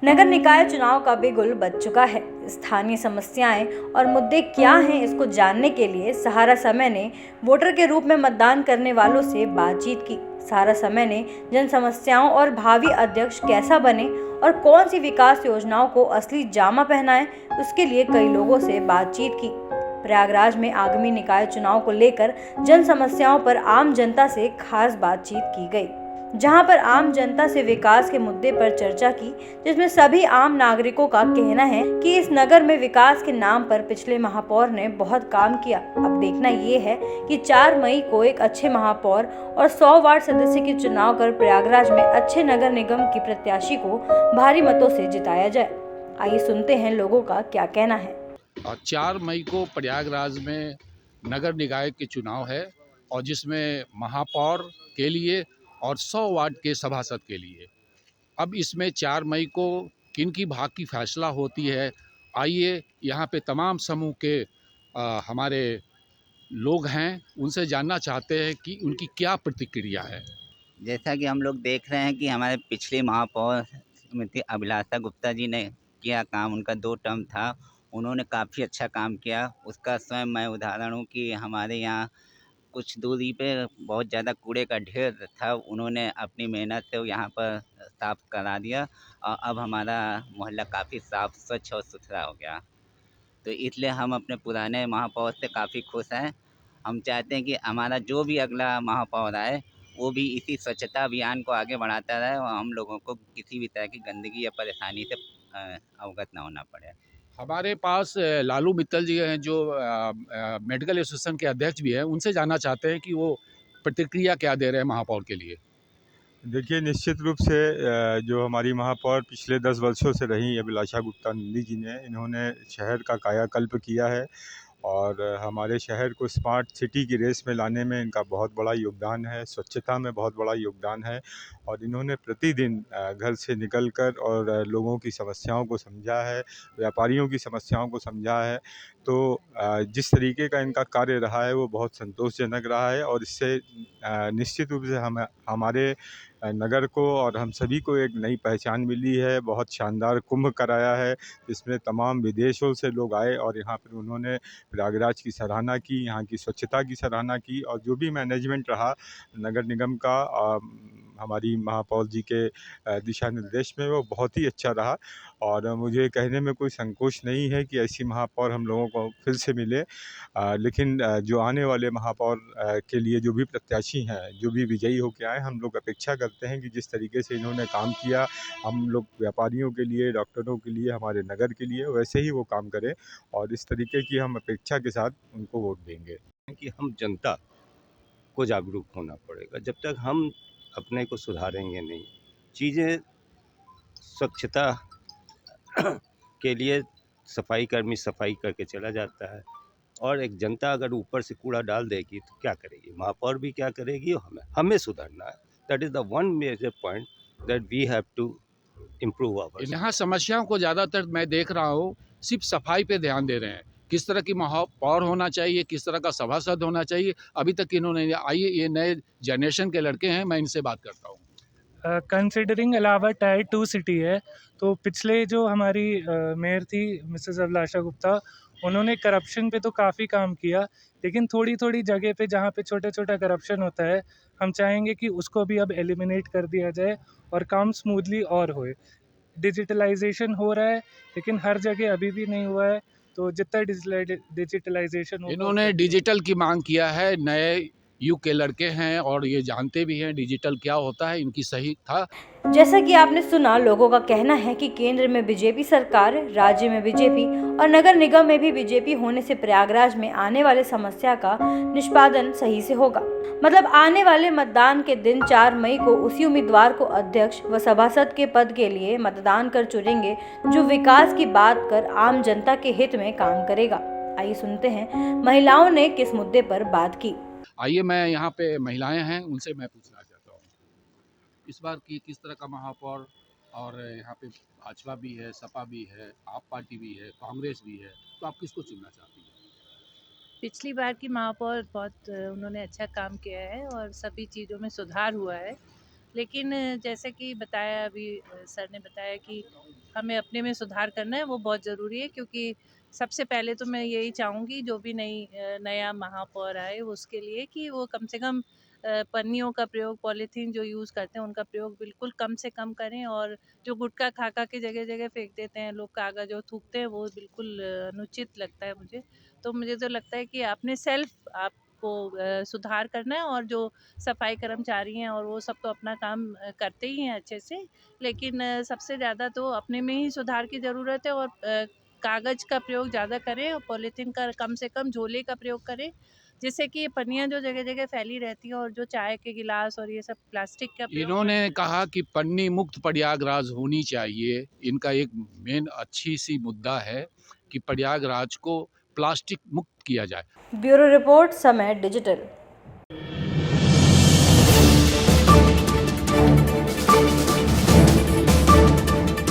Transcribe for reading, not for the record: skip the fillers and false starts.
नगर निकाय चुनाव का भी गुल बज चुका है। स्थानीय समस्याएं और मुद्दे क्या हैं, इसको जानने के लिए सहारा समय ने वोटर के रूप में मतदान करने वालों से बातचीत की। सहारा समय ने जन समस्याओं और भावी अध्यक्ष कैसा बने और कौन सी विकास योजनाओं को असली जामा पहनाए, उसके लिए कई लोगों से बातचीत की। प्रयागराज में आगामी निकाय चुनाव को लेकर जन समस्याओं पर आम जनता से खास बातचीत की गई, जहां पर आम जनता से विकास के मुद्दे पर चर्चा की, जिसमें सभी आम नागरिकों का कहना है कि इस नगर में विकास के नाम पर पिछले महापौर ने बहुत काम किया। अब देखना ये है कि 4 मई को एक अच्छे महापौर और 100 वार्ड सदस्य के चुनाव कर प्रयागराज में अच्छे नगर निगम की प्रत्याशी को भारी मतों से जिताया जाए। आइए सुनते हैं लोगों का क्या कहना है। 4 मई को प्रयागराज में नगर निकाय के चुनाव है और जिसमें महापौर के लिए और 100 वार्ड के सभासद के लिए। अब इसमें 4 मई को किन की भाग की फैसला होती है, आइए यहाँ पे तमाम समूह के हमारे लोग हैं, उनसे जानना चाहते हैं कि उनकी क्या प्रतिक्रिया है। जैसा कि हम लोग देख रहे हैं कि हमारे पिछले महापौर श्रीमती अभिलाषा गुप्ता जी ने किया काम, उनका 2 टर्म था, उन्होंने काफ़ी अच्छा काम किया। उसका स्वयं मैं उदाहरण हूँ कि हमारे यहाँ कुछ दूरी पे बहुत ज़्यादा कूड़े का ढेर था, उन्होंने अपनी मेहनत से यहाँ पर साफ़ करा दिया और अब हमारा मोहल्ला काफ़ी साफ़, स्वच्छ और सुथरा हो गया। तो इसलिए हम अपने पुराने महापौर से काफ़ी खुश हैं। हम चाहते हैं कि हमारा जो भी अगला महापौर आए, वो भी इसी स्वच्छता अभियान को आगे बढ़ाता रहे और हम लोगों को किसी भी तरह की गंदगी या परेशानी से अवगत ना होना पड़े। हमारे पास लालू मित्तल जी हैं, जो मेडिकल एसोसिएशन के अध्यक्ष भी हैं। उनसे जानना चाहते हैं कि वो प्रतिक्रिया क्या दे रहे हैं महापौर के लिए। देखिए, निश्चित रूप से जो हमारी महापौर पिछले 10 वर्षों से रहीं अभिलाषा गुप्ता नंदी जी ने, इन्होंने शहर का कायाकल्प किया है और हमारे शहर को स्मार्ट सिटी की रेस में लाने में इनका बहुत बड़ा योगदान है, स्वच्छता में बहुत बड़ा योगदान है और इन्होंने प्रतिदिन घर से निकलकर और लोगों की समस्याओं को समझा है, व्यापारियों की समस्याओं को समझा है। तो जिस तरीके का इनका कार्य रहा है वो बहुत संतोषजनक रहा है और इससे निश्चित रूप से हमारे नगर को और हम सभी को एक नई पहचान मिली है। बहुत शानदार कुंभ कराया है, जिसमें तमाम विदेशों से लोग आए और यहाँ पर उन्होंने प्रयागराज की सराहना की, यहाँ की स्वच्छता की सराहना की और जो भी मैनेजमेंट रहा नगर निगम का हमारी महापौर जी के दिशा निर्देश में, वो बहुत ही अच्छा रहा और मुझे कहने में कोई संकोच नहीं है कि ऐसी महापौर हम लोगों को फिर से मिले। लेकिन जो आने वाले महापौर के लिए जो भी प्रत्याशी हैं, जो भी विजयी होके आए, हम लोग अपेक्षा करते हैं कि जिस तरीके से इन्होंने काम किया, हम लोग व्यापारियों के लिए, डॉक्टरों के लिए, हमारे नगर के लिए, वैसे ही वो काम करें और इस तरीके की हम अपेक्षा के साथ उनको वोट देंगे। कि हम जनता को जागरूक होना पड़ेगा। जब तक हम अपने को सुधारेंगे नहीं, चीज़ें स्वच्छता के लिए सफाई कर्मी सफाई करके चला जाता है और एक जनता अगर ऊपर से कूड़ा डाल देगी तो क्या करेगी, महापौर भी क्या करेगी और हमें सुधरना है। That is the one major point that we have to improve our. यहाँ समस्याओं को ज़्यादातर मैं देख रहा हूँ सिर्फ सफाई पे ध्यान दे रहे हैं। किस तरह की महापौर होना चाहिए, किस तरह का सभासद होना चाहिए, अभी तक इन्होंने। आइए, ये नए जनरेशन के लड़के हैं, मैं इनसे बात करता हूँ। कंसिडरिंग इलाहाबाद टायर 2 सिटी है, तो पिछले जो हमारी मेयर थी मिसेस अभिलाषा गुप्ता, उन्होंने करप्शन पे तो काफ़ी काम किया, लेकिन थोड़ी-थोड़ी जगह पे जहाँ पे छोटा-छोटा करप्शन होता है, हम चाहेंगे कि उसको भी अब एलिमिनेट कर दिया जाए और काम स्मूथली और होए। डिजिटलाइज़ेशन हो रहा है, लेकिन हर जगह अभी भी नहीं हुआ है, तो जितना डिजिटलाइज़ेशन होगा इन्होंने डिजिटल की मांग किया है। नए युग के लड़के हैं और ये जानते भी हैं डिजिटल क्या होता है, इनकी सही था। जैसा कि आपने सुना, लोगों का कहना है कि केंद्र में बीजेपी सरकार, राज्य में बीजेपी और नगर निगम में भी बीजेपी होने से प्रयागराज में आने वाले समस्या का निष्पादन सही से होगा। मतलब आने वाले मतदान के दिन 4 मई को उसी उम्मीदवार को अध्यक्ष व सभासद के पद के लिए मतदान कर चुनेंगे, जो विकास की बात कर आम जनता के हित में काम करेगा। आइए सुनते हैं महिलाओं ने किस मुद्दे पर बात की। आइए, मैं यहाँ पे महिलाएं हैं, उनसे मैं पूछना चाहता हूँ इस बार की किस तरह का महापौर। और यहाँ पे भाजपा भी है, सपा भी है, आप पार्टी भी है, कांग्रेस भी है, तो आप किसको चुनना चाहती हैं? पिछली बार की महापौर बहुत उन्होंने अच्छा काम किया है और सभी चीज़ों में सुधार हुआ है, लेकिन जैसे कि बताया अभी सर ने बताया कि हमें अपने में सुधार करना है, वो बहुत ज़रूरी है, क्योंकि सबसे पहले तो मैं यही चाहूँगी जो भी नया महापौर आए उसके लिए कि वो कम से कम पन्नियों का प्रयोग, पॉलीथीन जो यूज़ करते हैं उनका प्रयोग बिल्कुल कम से कम करें, और जो गुटखा खा के जगह जगह फेंक देते हैं लोग, कागज़ जो थूकते हैं, वो बिल्कुल अनुचित लगता है मुझे। तो मुझे तो लगता है कि अपने सेल्फ आपको सुधार करना है, और जो सफाई कर्मचारी हैं और वो सब तो अपना काम करते ही हैं अच्छे से, लेकिन सबसे ज़्यादा तो अपने में ही सुधार की ज़रूरत है, और कागज़ का प्रयोग ज़्यादा करें और पॉलीथीन का कम से कम, झोले का प्रयोग करें, जिससे कि ये पन्नियाँ जो जगह जगह फैली रहती हैं, और जो चाय के गिलास और ये सब प्लास्टिक का प्रयोग इन्होंने कहा कि पन्नी मुक्त प्रयागराज होनी चाहिए। इनका एक मेन अच्छी सी मुद्दा है कि प्रयागराज को प्लास्टिक मुक्त किया जाए। ब्यूरो रिपोर्ट, समय डिजिटल।